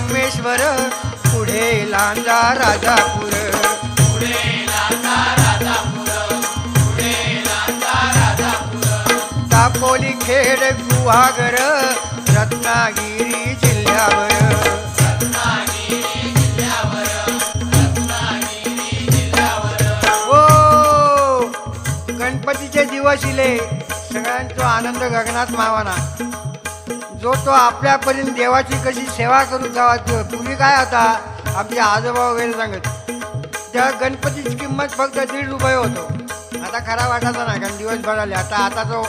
संगमेश्वर, पुढे लांजा राजापूर. दापोली खेड गुहागर, रत्नागिरी जिल्ह्यावर. ओ गणपतीचे दिवस इले, सगळ्यांचा आनंद गगनात मावाना. जो तो आपल्यापर्यंत देवाची कशी सेवा करू जावा. पूर्वी काय होता, आपले आजोबा वगैरे सांगत, त्या गणपतीची किंमत फक्त ₹1.5 होतो. आता खरा वाटायचा नाही, कारण दिवस भराले. आता तो